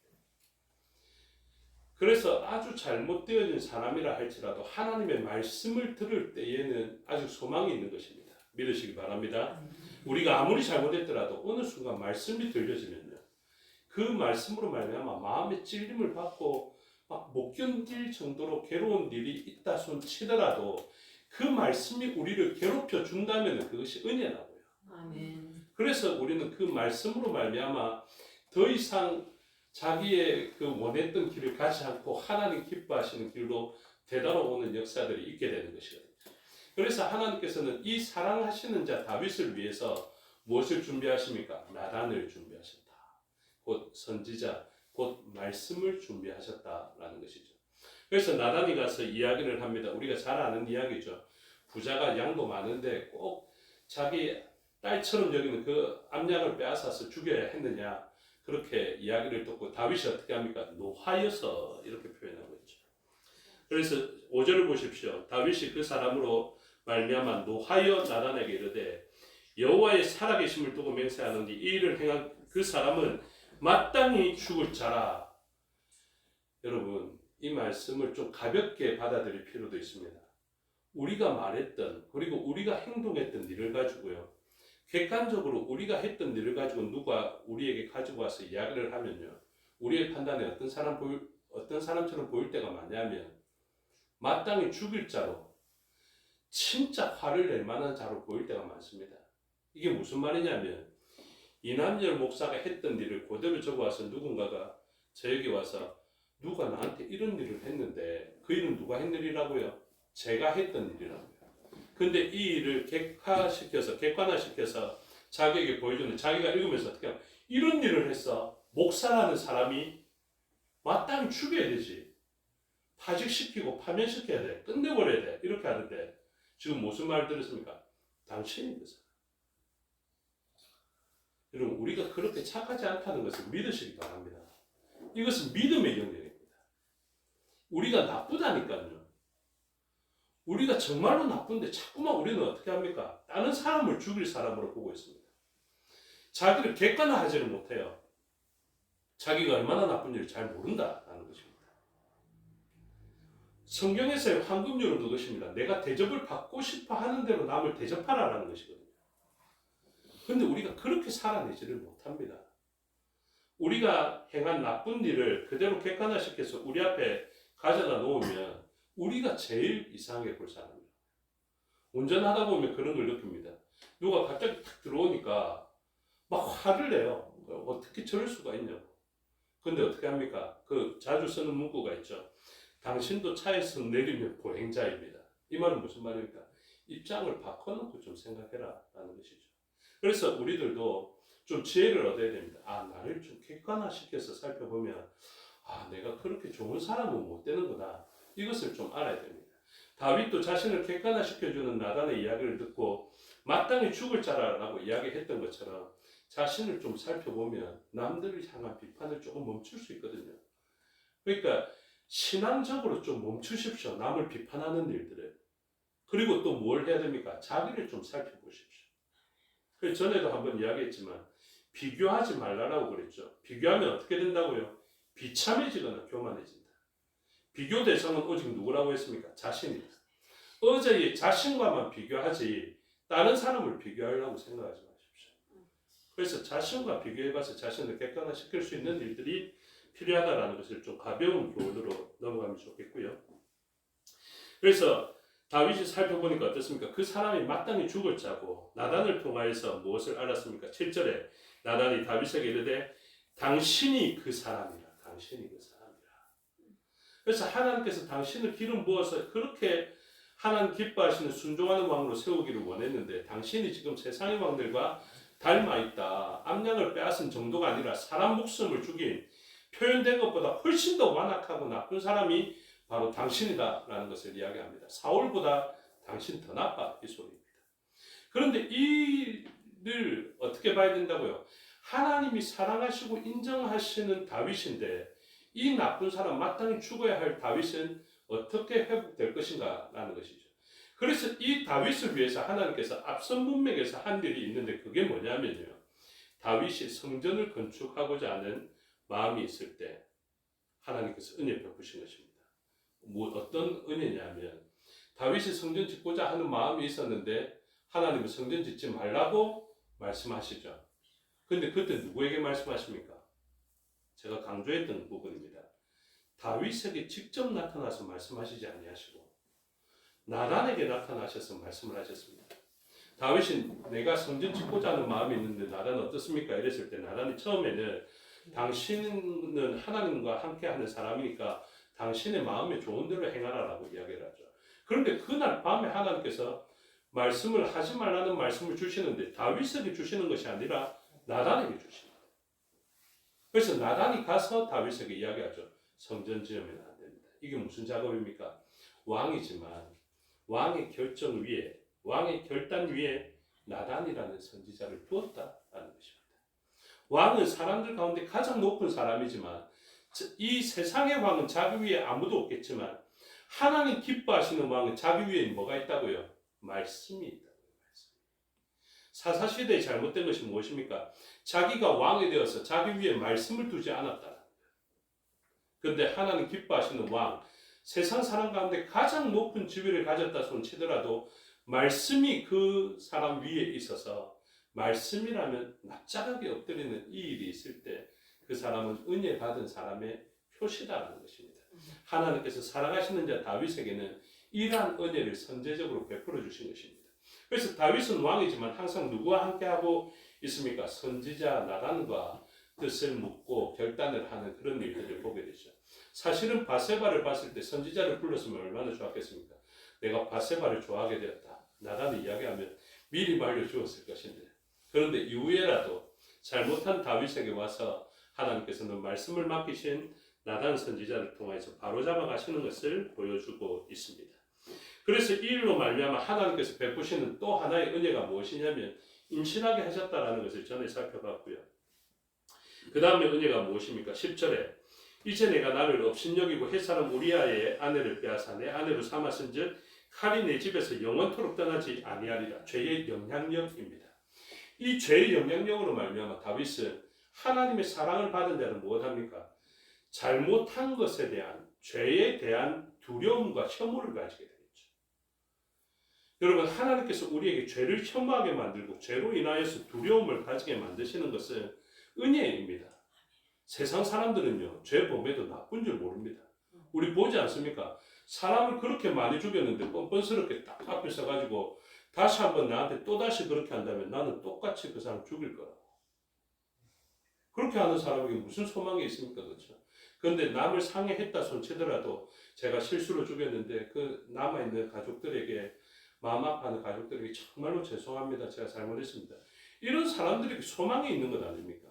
Speaker 1: 그래서 아주 잘못되어진 사람이라 할지라도 하나님의 말씀을 들을 때에는 아주 소망이 있는 것입니다. 믿으시기 바랍니다. 우리가 아무리 잘못했더라도 어느 순간 말씀이 들려지면요, 그 말씀으로 말미암아 마음의 찔림을 받고 막 못 견딜 정도로 괴로운 일이 있다 손 치더라도 그 말씀이 우리를 괴롭혀 준다면 그것이 은혜라고요.
Speaker 2: 아멘.
Speaker 1: 그래서 우리는 그 말씀으로 말미암아 더 이상 자기의 그 원했던 길을 가지 않고 하나님 기뻐하시는 길로 되돌아오는 역사들이 있게 되는 것이거든요. 그래서 하나님께서는 이 사랑하시는 자 다윗을 위해서 무엇을 준비하십니까? 나단을 준비하셨다. 곧 선지자, 곧 말씀을 준비하셨다라는 것이죠. 그래서 나단이 가서 이야기를 합니다. 우리가 잘 아는 이야기죠. 부자가 양도 많은데 꼭 자기 딸처럼 여기는 그 암양을 빼앗아서 죽여야 했느냐, 그렇게 이야기를 듣고 다윗이 어떻게 합니까? 노하여서 이렇게 표현하고 있죠. 그래서 5절을 보십시오. 다윗이 그 사람으로 말미암아 노하여 나단에게 이르되 여호와의 살아계심을 두고 맹세하노니 이 일을 행한 그 사람은 마땅히 죽을 자라. 여러분, 이 말씀을 좀 가볍게 받아들일 필요도 있습니다. 우리가 말했던, 그리고 우리가 행동했던 일을 가지고요, 객관적으로 우리가 했던 일을 가지고 누가 우리에게 가지고 와서 이야기를 하면요, 우리의 판단에 어떤 사람처럼 보일 때가 많냐면 마땅히 죽일 자로, 진짜 화를 낼 만한 자로 보일 때가 많습니다. 이게 무슨 말이냐면, 이남열 목사가 했던 일을 그대로 적어와서 누군가가 저에게 와서 누가 나한테 이런 일을 했는데 그 일은 누가 했는 일이라고요? 제가 했던 일이라고요. 근데 이 일을 객관화시켜서 자기에게 보여주는, 자기가 읽으면서 어떻게 하면 이런 일을 했어. 목사라는 사람이 마땅히 죽여야 되지. 파직시키고 파면시켜야 돼. 끝내버려야 돼. 이렇게 하는데 지금 무슨 말 들었습니까? 당신이 그 사람. 여러분, 우리가 그렇게 착하지 않다는 것을 믿으시기 바랍니다. 이것은 믿음의 영역입니다. 우리가 나쁘다니까요. 우리가 정말로 나쁜데 자꾸만 우리는 어떻게 합니까? 다른 사람을 죽일 사람으로 보고 있습니다. 자기를 객관화하지를 못해요. 자기가 얼마나 나쁜 일을 잘 모른다라는 것입니다. 성경에서의 황금률은 그것입니다. 내가 대접을 받고 싶어 하는 대로 남을 대접하라라는 것이거든요. 그런데 우리가 그렇게 살아내지를 못합니다. 우리가 행한 나쁜 일을 그대로 객관화시켜서 우리 앞에 가져다 놓으면 우리가 제일 이상하게 볼 사람이에요. 운전하다 보면 그런 걸 느낍니다. 누가 갑자기 탁 들어오니까 막 화를 내요. 어떻게 저럴 수가 있냐고. 근데 어떻게 합니까? 그 자주 쓰는 문구가 있죠. 당신도 차에서 내리면 보행자입니다. 이 말은 무슨 말입니까? 입장을 바꿔놓고 좀 생각해라 라는 것이죠. 그래서 우리들도 좀 지혜를 얻어야 됩니다. 나를 좀 객관화시켜서 살펴보면 내가 그렇게 좋은 사람은 못 되는 거다. 이것을 좀 알아야 됩니다. 다윗도 자신을 객관화시켜주는 나단의 이야기를 듣고 마땅히 죽을 자라라고 이야기했던 것처럼 자신을 좀 살펴보면 남들을 향한 비판을 조금 멈출 수 있거든요. 그러니까 신앙적으로 좀 멈추십시오. 남을 비판하는 일들을. 그리고 또 뭘 해야 됩니까? 자기를 좀 살펴보십시오. 그래서 전에도 한번 이야기했지만 비교하지 말라라고 그랬죠. 비교하면 어떻게 된다고요? 비참해지거나 교만해진다. 비교 대상은 오직 누구라고 했습니까? 자신이다. 어제의 자신과만 비교하지 다른 사람을 비교하려고 생각하지 마십시오. 그래서 자신과 비교해봐서 자신을 객관화시킬 수 있는 일들이 필요하다라는 것을 좀 가벼운 교훈으로 넘어가면 좋겠고요. 그래서 다윗이 살펴보니까 어떻습니까? 그 사람이 마땅히 죽을 자고 나단을 통하여서 무엇을 알았습니까? 7절에 나단이 다윗에게 이르되 당신이 그 사람이라. 당신이 그 사람이라. 그래서 하나님께서 당신을 기름 부어서 그렇게 하나님 기뻐하시는 순종하는 왕으로 세우기를 원했는데 당신이 지금 세상의 왕들과 닮아있다. 암양을 빼앗은 정도가 아니라 사람 목숨을 죽인 표현된 것보다 훨씬 더 완악하고 나쁜 사람이 바로 당신이다라는 것을 이야기합니다. 사울보다 당신 더 나빠 이 소리입니다. 그런데 이를 어떻게 봐야 된다고요? 하나님이 사랑하시고 인정하시는 다윗인데 이 나쁜 사람 마땅히 죽어야 할 다윗은 어떻게 회복될 것인가 라는 것이죠. 그래서 이 다윗을 위해서 하나님께서 앞선 문맥에서 한 일이 있는데 그게 뭐냐면요. 다윗이 성전을 건축하고자 하는 마음이 있을 때 하나님께서 은혜 베푸신 것입니다. 어떤 은혜냐면 다윗이 성전 짓고자 하는 마음이 있었는데 하나님은 성전 짓지 말라고 말씀하시죠. 근데 그때 누구에게 말씀하십니까? 제가 강조했던 부분입니다. 다윗에게 직접 나타나서 말씀하시지 아니하시고 나단에게 나타나셔서 말씀을 하셨습니다. 다윗이 내가 성전 짓고자 하는 마음이 있는데 나단은 어떻습니까? 이랬을 때 나단이 처음에는 당신은 하나님과 함께하는 사람이니까 당신의 마음에 좋은 대로 행하라라고 이야기를 하죠. 그런데 그날 밤에 하나님께서 말씀을 하지 말라는 말씀을 주시는데 다윗에게 주시는 것이 아니라 나단에게 주십니다. 그래서 나단이 가서 다윗에게 이야기하죠. 성전 지으면 안 됩니다. 이게 무슨 작업입니까? 왕이지만 왕의 결정 위에 왕의 결단 위에 나단이라는 선지자를 두었다라는 것입니다. 왕은 사람들 가운데 가장 높은 사람이지만 이 세상의 왕은 자기 위에 아무도 없겠지만 하나님 기뻐하시는 왕은 자기 위에 뭐가 있다고요? 말씀이 있다고요. 사사시대에 잘못된 것이 무엇입니까? 자기가 왕이 되어서 자기 위에 말씀을 두지 않았다는 거예요. 그런데 하나님 기뻐하시는 왕, 세상 사람 가운데 가장 높은 지위를 가졌다 손 치더라도 말씀이 그 사람 위에 있어서 말씀이라면 납작하게 엎드리는 이 일이 있을 때 그 사람은 은혜 받은 사람의 표시다라는 것입니다. 하나님께서 사랑하시는 자 다윗에게는 이러한 은혜를 선제적으로 베풀어 주신 것입니다. 그래서 다윗은 왕이지만 항상 누구와 함께하고 있습니까? 선지자 나단과 뜻을 묻고 결단을 하는 그런 일들을 보게 되죠. 사실은 바세바를 봤을 때 선지자를 불렀으면 얼마나 좋았겠습니까? 내가 바세바를 좋아하게 되었다. 나단이 이야기하면 미리 말려 주었을 것인데 그런데 이후에라도 잘못한 다윗에게 와서 하나님께서는 말씀을 맡기신 나단 선지자를 통해서 바로잡아 가시는 것을 보여주고 있습니다. 그래서 이 일로 말미암아 하나님께서 베푸시는 또 하나의 은혜가 무엇이냐면 임신하게 하셨다라는 것을 전에 살펴봤고요. 그 다음에 은혜가 무엇입니까? 10절에 이제 내가 나를 업신여기고 햇사람 우리아의 아내를 빼앗아 내 아내로 삼았은즉 칼이 내 집에서 영원토록 떠나지 아니하리라. 죄의 영향력입니다. 이 죄의 영향력으로 말미암아 다윗은 하나님의 사랑을 받은 자는 무엇합니까? 잘못한 것에 대한 죄에 대한 두려움과 혐오를 가지게 되겠죠. 여러분 하나님께서 우리에게 죄를 혐오하게 만들고 죄로 인하여서 두려움을 가지게 만드시는 것은 은혜입니다. 세상 사람들은요 죄 범해도 나쁜 줄 모릅니다. 우리 보지 않습니까? 사람을 그렇게 많이 죽였는데 뻔뻔스럽게 딱 앞에 서가지고 다시 한번 나한테 또다시 그렇게 한다면 나는 똑같이 그 사람 죽일 거라고. 그렇게 하는 사람에게 무슨 소망이 있습니까? 그렇죠? 그런데 남을 상해했다 손치더라도 제가 실수로 죽였는데 그 남아있는 가족들에게 마음 아파하는 가족들에게 정말로 죄송합니다. 제가 잘못했습니다. 이런 사람들에게 소망이 있는 것 아닙니까?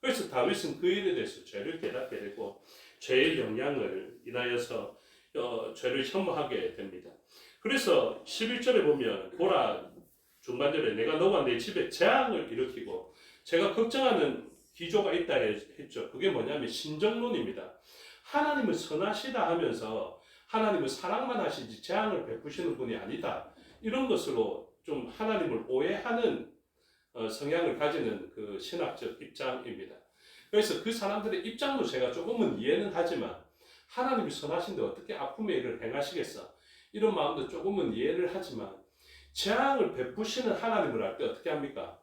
Speaker 1: 그래서 다윗은 그 일에 대해서 죄를 깨닫게 되고 죄의 영향을 인하여서 죄를 혐오하게 됩니다. 그래서 11절에 보면 보라 중반절에 내가 너와 내 집에 재앙을 일으키고 제가 걱정하는 기조가 있다 했죠. 그게 뭐냐면 신정론입니다. 하나님은 선하시다 하면서 하나님은 사랑만 하시지 재앙을 베푸시는 분이 아니다. 이런 것으로 좀 하나님을 오해하는 성향을 가지는 그 신학적 입장입니다. 그래서 그 사람들의 입장도 제가 조금은 이해는 하지만 하나님이 선하신데 어떻게 아픔의 일을 행하시겠어? 이런 마음도 조금은 이해를 하지만 재앙을 베푸시는 하나님을 알 때 어떻게 합니까?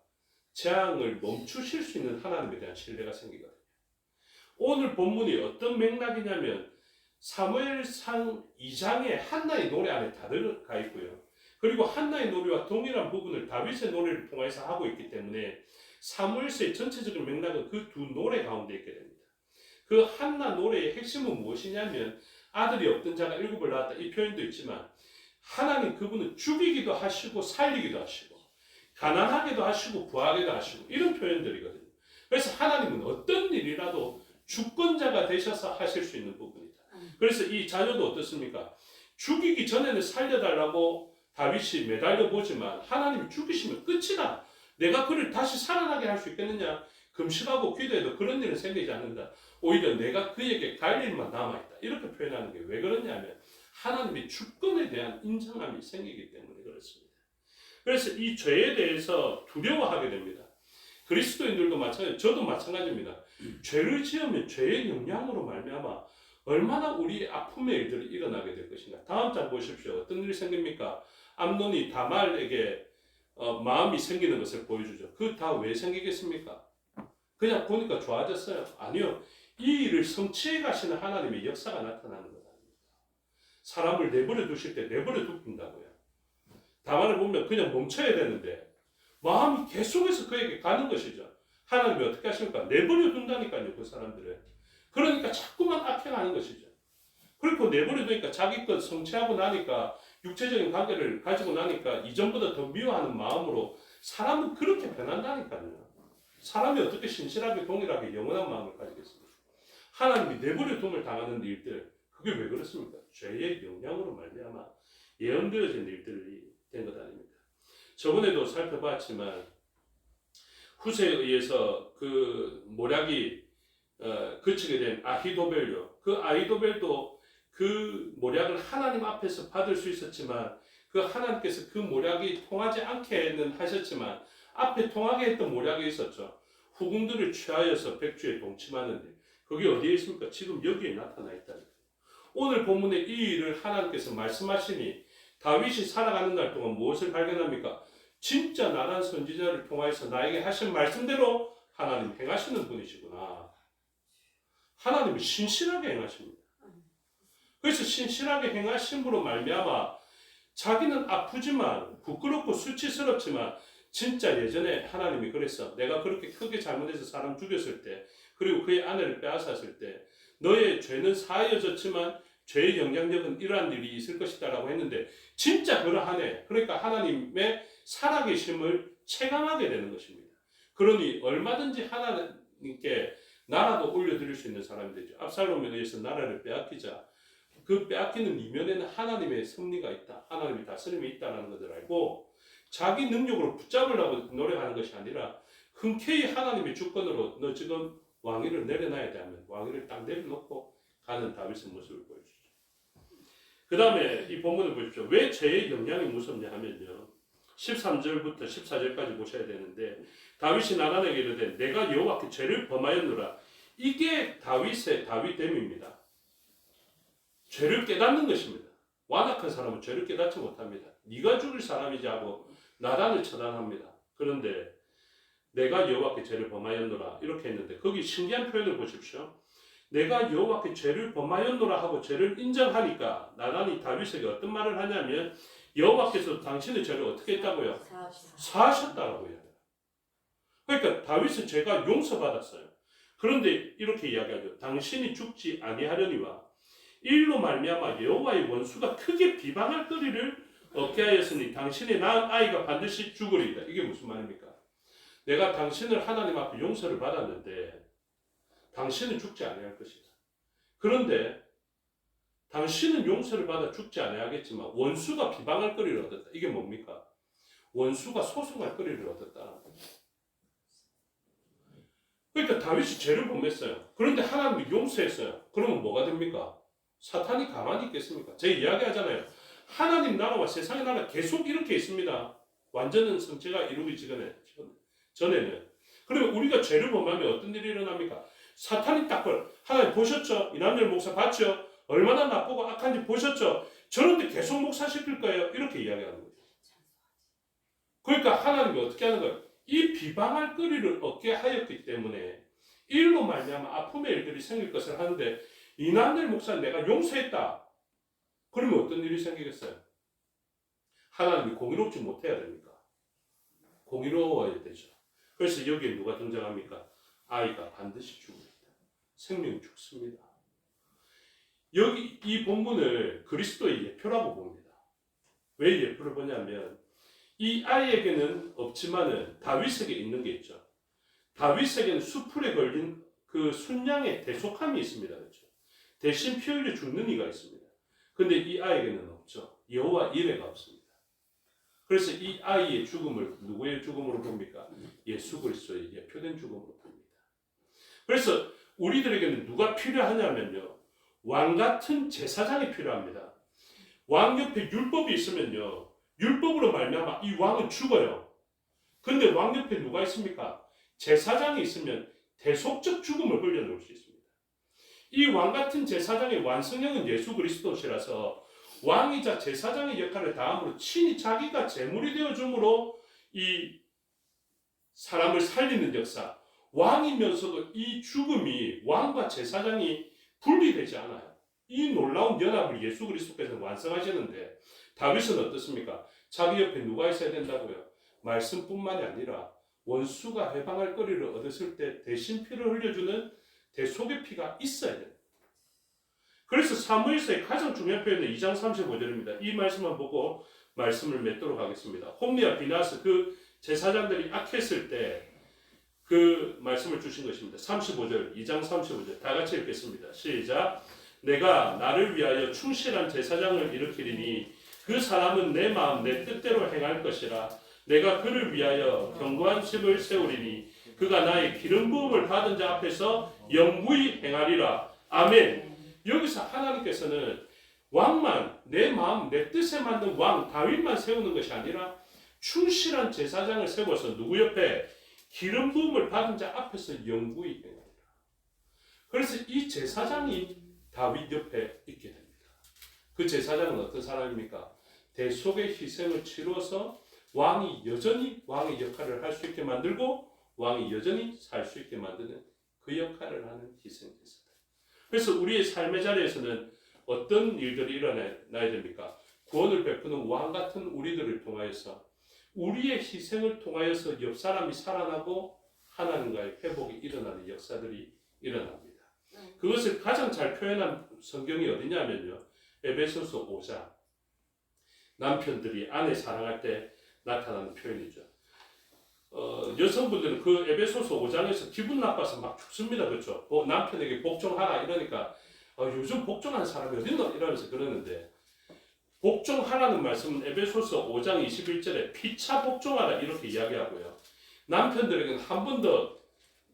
Speaker 1: 재앙을 멈추실 수 있는 하나님에 대한 신뢰가 생기거든요. 오늘 본문이 어떤 맥락이냐면 사무엘상 2장에 한나의 노래 안에 다 들어가 있고요. 그리고 한나의 노래와 동일한 부분을 다윗의 노래를 통해서 하고 있기 때문에 사무엘서의 전체적인 맥락은 그 두 노래 가운데 있게 됩니다. 그 한나 노래의 핵심은 무엇이냐면 아들이 없던 자가 일곱을 낳았다 이 표현도 있지만 하나님 그분은 죽이기도 하시고 살리기도 하시고 가난하게도 하시고 부하게도 하시고 이런 표현들이거든요. 그래서 하나님은 어떤 일이라도 주권자가 되셔서 하실 수 있는 부분이다. 그래서 이 자녀도 어떻습니까? 죽이기 전에는 살려달라고 다윗이 매달려 보지만 하나님이 죽이시면 끝이다. 내가 그를 다시 살아나게 할 수 있겠느냐? 금식하고 기도해도 그런 일은 생기지 않는다. 오히려 내가 그에게 갈 일만 남아있다. 이렇게 표현하는 게 왜 그러냐면 하나님의 주권에 대한 인정함이 생기기 때문에 그렇습니다. 그래서 이 죄에 대해서 두려워하게 됩니다. 그리스도인들도 마찬가지, 저도 마찬가지입니다. 죄를 지으면 죄의 영향으로 말미암아 얼마나 우리의 아픔의 일들이 일어나게 될 것인가. 다음 장 보십시오. 어떤 일이 생깁니까? 암논이 다말에게 마음이 생기는 것을 보여주죠. 그 다 왜 생기겠습니까? 그냥 보니까 좋아졌어요? 아니요. 이 일을 성취해 가시는 하나님의 역사가 나타나는 것 아닙니까? 사람을 내버려 두실 때 내버려 두신다고요. 다말을 보면 그냥 멈춰야 되는데 마음이 계속해서 그에게 가는 것이죠. 하나님이 어떻게 하십니까? 내버려 둔다니까요, 그 사람들을. 그러니까 자꾸만 악해가는 것이죠. 그리고 내버려 두니까 자기 것 성취하고 나니까 육체적인 관계를 가지고 나니까 이전보다 더 미워하는 마음으로 사람은 그렇게 변한다니까요. 사람이 어떻게 신실하게 동일하게 영원한 마음을 가지겠습니까? 하나님이 내버려 둠을 당하는 일들, 그게 왜 그렇습니까? 죄의 영향으로 말미암아 예언되어진 일들이 된 것 아닙니까? 저번에도 살펴봤지만 후세에 의해서 그 모략이 그치게 된 아히도벨요. 그 아히도벨도 그 모략을 하나님 앞에서 받을 수 있었지만 그 하나님께서 그 모략이 통하지 않게는 하셨지만 앞에 통하게 했던 모략이 있었죠. 후궁들을 취하여서 백주에 동침하는 일. 그게 어디에 있습니까? 지금 여기에 나타나 있다니까요. 오늘 본문에 이 일을 하나님께서 말씀하시니 다윗이 살아가는 날 동안 무엇을 발견합니까? 진짜 나란 선지자를 통하여서 나에게 하신 말씀대로 하나님 행하시는 분이시구나. 하나님은 신실하게 행하십니다. 그래서 신실하게 행하심으로 말미암아 자기는 아프지만 부끄럽고 수치스럽지만 진짜 예전에 하나님이 그랬어. 내가 그렇게 크게 잘못해서 사람 죽였을 때 그리고 그의 아내를 빼앗았을 때 너의 죄는 사하여졌지만 죄의 영향력은 이러한 일이 있을 것이다 라고 했는데 진짜 그러하네. 그러니까 하나님의 살아계심을 체감하게 되는 것입니다. 그러니 얼마든지 하나님께 나라도 올려드릴 수 있는 사람이 되죠. 압살롬에 의해서 나라를 빼앗기자 그 빼앗기는 이면에는 하나님의 섭리가 있다. 하나님의 다스림이 있다는 것을 알고 자기 능력으로 붙잡으려고 노력하는 것이 아니라 흔쾌히 하나님의 주권으로 너 지금 왕위를 내려놔야 돼 하면 왕위를 딱 내려놓고 가는 다윗의 모습을 보여주죠. 그 다음에 이 본문을 보십시오. 왜 죄의 영향이 무섭냐 하면요. 13절부터 14절까지 보셔야 되는데 다윗이 나단에게 이르되 내가 여호와께 죄를 범하였노라. 이게 다윗의 다윗됨입니다. 죄를 깨닫는 것입니다. 완악한 사람은 죄를 깨닫지 못합니다. 네가 죽일 사람이지 하고 나단을 처단합니다. 그런데 내가 여호와께 죄를 범하였노라 이렇게 했는데 거기 신기한 표현을 보십시오. 내가 여호와께 죄를 범하였노라 하고 죄를 인정하니까 나단이 다윗에게 어떤 말을 하냐면 여호와께서 당신의 죄를 어떻게 했다고요? 사하셨다라고 이야기해요. 그러니까 다윗은 죄가 용서받았어요. 그런데 이렇게 이야기하죠. 당신이 죽지 아니하려니와 일로 말미암아 여호와의 원수가 크게 비방할 거리를 얻게 하였으니 당신이 낳은 아이가 반드시 죽으리이다. 이게 무슨 말입니까? 내가 당신을 하나님 앞에 용서를 받았는데 당신은 죽지 아니할 것이다. 그런데 당신은 용서를 받아 죽지 아니하겠지만 원수가 비방할 거리를 얻었다. 이게 뭡니까? 원수가 소송할 거리를 얻었다는 거죠. 그러니까 다윗이 죄를 범했어요. 그런데 하나님이 용서했어요. 그러면 뭐가 됩니까? 사탄이 가만히 있겠습니까? 제가 이야기하잖아요. 하나님 나라와 세상의 나라 계속 이렇게 있습니다. 완전한 성체가 이루어지기 전에는. 그러면 우리가 죄를 범하면 어떤 일이 일어납니까? 사탄이 딱 하나님 보셨죠? 이남열 목사 봤죠? 얼마나 나쁘고 악한지 보셨죠? 저런데 계속 목사시킬 거예요. 이렇게 이야기하는 거예요. 그러니까 하나님이 어떻게 하는 거예요? 이 비방할 거리를 얻게 하였기 때문에 일로 말미암아 아픔의 일들이 생길 것을 하는데 이남열 목사는 내가 용서했다. 그러면 어떤 일이 생기겠어요? 하나님이 공의롭지 못해야 됩니까? 공의로워야 되죠. 그래서 여기에 누가 등장합니까? 아이가 반드시 죽습니다. 생명이 죽습니다. 여기 이 본문을 그리스도의 예표라고 봅니다. 왜 예표를 보냐면 이 아이에게는 없지만은 다윗에게 있는 게 있죠. 다윗에게는 수풀에 걸린 그 순양의 대속함이 있습니다. 그렇죠? 대신 피 흘려 죽는 이가 있습니다. 근데 이 아이에게는 없죠. 여호와 이레가 없습니다. 그래서 이 아이의 죽음을 누구의 죽음으로 봅니까? 예수 그리스도의 예표된 죽음으로 봅니다. 그래서 우리들에게는 누가 필요하냐면요. 왕 같은 제사장이 필요합니다. 왕 옆에 율법이 있으면요. 율법으로 말미암아 이 왕은 죽어요. 근데 왕 옆에 누가 있습니까? 제사장이 있으면 대속적 죽음을 흘려놓을 수 있습니다. 이 왕 같은 제사장의 완성형은 예수 그리스도시라서 왕이자 제사장의 역할을 다함으로 친히 자기가 제물이 되어줌으로 이 사람을 살리는 역사, 왕이면서도 이 죽음이 왕과 제사장이 분리되지 않아요. 이 놀라운 연합을 예수 그리스도께서 완성하시는데 다윗은 어떻습니까? 자기 옆에 누가 있어야 된다고요? 말씀뿐만이 아니라 원수가 해방할 거리를 얻었을 때 대신 피를 흘려주는 대속의 피가 있어야 돼요. 그래서 사무엘서의 가장 중요한 표현은 2장 35절입니다. 이 말씀만 보고 말씀을 맺도록 하겠습니다. 홈리와 비나스 그 제사장들이 악했을 때 그 말씀을 주신 것입니다. 35절, 2장 35절 다 같이 읽겠습니다. 시작. 내가 나를 위하여 충실한 제사장을 일으키리니 그 사람은 내 마음 내 뜻대로 행할 것이라. 내가 그를 위하여 견고한 집을 세우리니 그가 나의 기름 부음을 받은 자 앞에서 영구히 행하리라. 아멘. 여기서 하나님께서는 왕만 내 마음 내 뜻에 맞는 왕 다윗만 세우는 것이 아니라 충실한 제사장을 세워서 누구 옆에 기름 부음을 받은 자 앞에서 영구히 행하리라. 그래서 이 제사장이 다윗 옆에 있게 됩니다. 그 제사장은 어떤 사람입니까? 대속의 희생을 치루어서 왕이 여전히 왕의 역할을 할 수 있게 만들고 왕이 여전히 살 수 있게 만드는 그 역할을 하는 희생제사들. 그래서 우리의 삶의 자리에서는 어떤 일들이 일어나야 됩니까? 구원을 베푸는 왕 같은 우리들을 통하여서 우리의 희생을 통하여서 옆 사람이 살아나고 하나님과의 회복이 일어나는 역사들이 일어납니다. 그것을 가장 잘 표현한 성경이 어디냐면요. 에베소서 5장. 남편들이 아내 사랑할 때 나타나는 표현이죠. 여성분들은 그 에베소서 5장에서 기분 나빠서 막 죽습니다. 그렇죠? 남편에게 복종하라 이러니까 요즘 복종하는 사람이 어딨노? 이러면서 그러는데 복종하라는 말씀은 에베소서 5장 21절에 피차 복종하라 이렇게 이야기하고요. 남편들에게는 한 번 더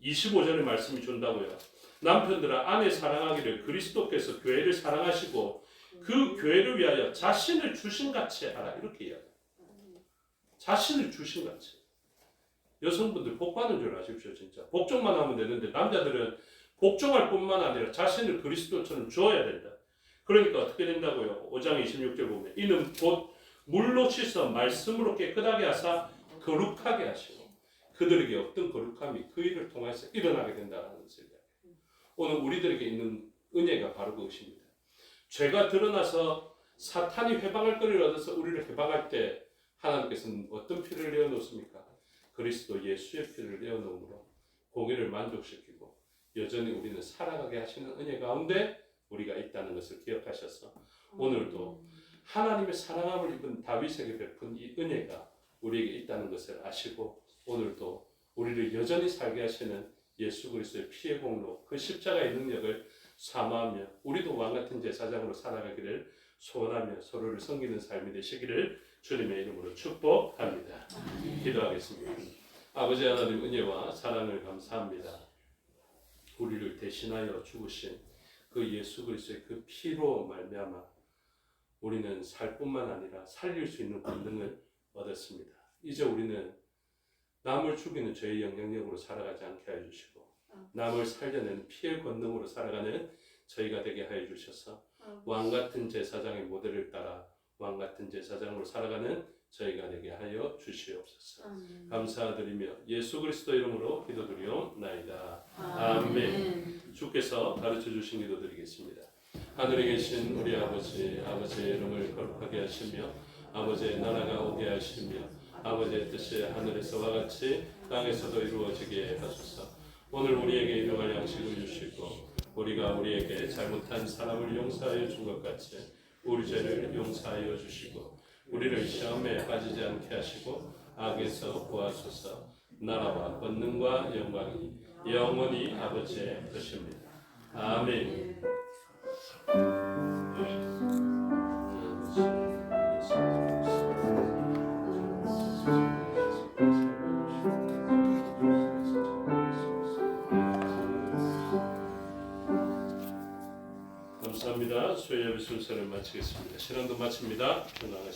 Speaker 1: 25절의 말씀이 준다고요. 남편들아 아내 사랑하기를 그리스도께서 교회를 사랑하시고 그 교회를 위하여 자신을 주신같이 하라 이렇게 이야기해요. 자신을 주신같이. 여성분들 복 받은 줄 아십시오. 진짜 복종만 하면 되는데 남자들은 복종할 뿐만 아니라 자신을 그리스도처럼 주어야 된다. 그러니까 어떻게 된다고요? 5장 26절 보면 이는 곧 물로 씻어 말씀으로 깨끗하게 하사 거룩하게 하시고 그들에게 어떤 거룩함이 그 일을 통해서 일어나게 된다는 것을 이야기해요. 오늘 우리들에게 있는 은혜가 바로 그것입니다. 죄가 드러나서 사탄이 회방할 거리를 얻어서 우리를 회방할 때 하나님께서는 어떤 피를 내어놓습니까? 그리스도 예수의 피를 내어놓음으로 공의를 만족시키고 여전히 우리는 살아가게 하시는 은혜 가운데 우리가 있다는 것을 기억하셔서 오늘도 하나님의 사랑함을 입은 다윗에게 베푼 이 은혜가 우리에게 있다는 것을 아시고 오늘도 우리를 여전히 살게 하시는 예수 그리스도의 피의 공로, 그 십자가의 능력을 사모하며 우리도 왕같은 제사장으로 살아가기를 소원하며 서로를 섬기는 삶이 되시기를 주님의 이름으로 축복합니다. 기도하겠습니다. 아버지 하나님 은혜와 사랑을 감사합니다. 우리를 대신하여 죽으신 그 예수 그리스도의 그 피로 말미암아 우리는 살 뿐만 아니라 살릴 수 있는 권능을 얻었습니다. 이제 우리는 남을 죽이는 죄의 영향력으로 살아가지 않게 하여 주시고 남을 살려내는 피의 권능으로 살아가는 저희가 되게 하여 주셔서 왕같은 제사장의 모델을 따라 왕같은 제사장으로 살아가는 저희가 되게 하여 주시옵소서. 감사드리며 예수 그리스도 이름으로 기도드리옵나이다. 아멘. 주께서 가르쳐 주신 기도 드리겠습니다. 하늘에 계신 우리 아버지, 아버지의 이름을 거룩하게 하시며 아버지의 나라가 오게 하시며 아버지의 뜻이 하늘에서와 같이 땅에서도 이루어지게 하소서. 오늘 우리에게 일용할 양식을 주시고 우리가 우리에게 잘못한 사람을 용서하여 준 것 같이 우리 죄를 용서하여 주시고 우리를 시험에 빠지지 않게 하시고 악에서 구하소서. 나라와 권능과 영광이 영원히 아버지의 것입니다. 아멘. 감사합니다. 수요 예배 순서를 마치겠습니다. 신앙도 마칩니다. 건강하십시오.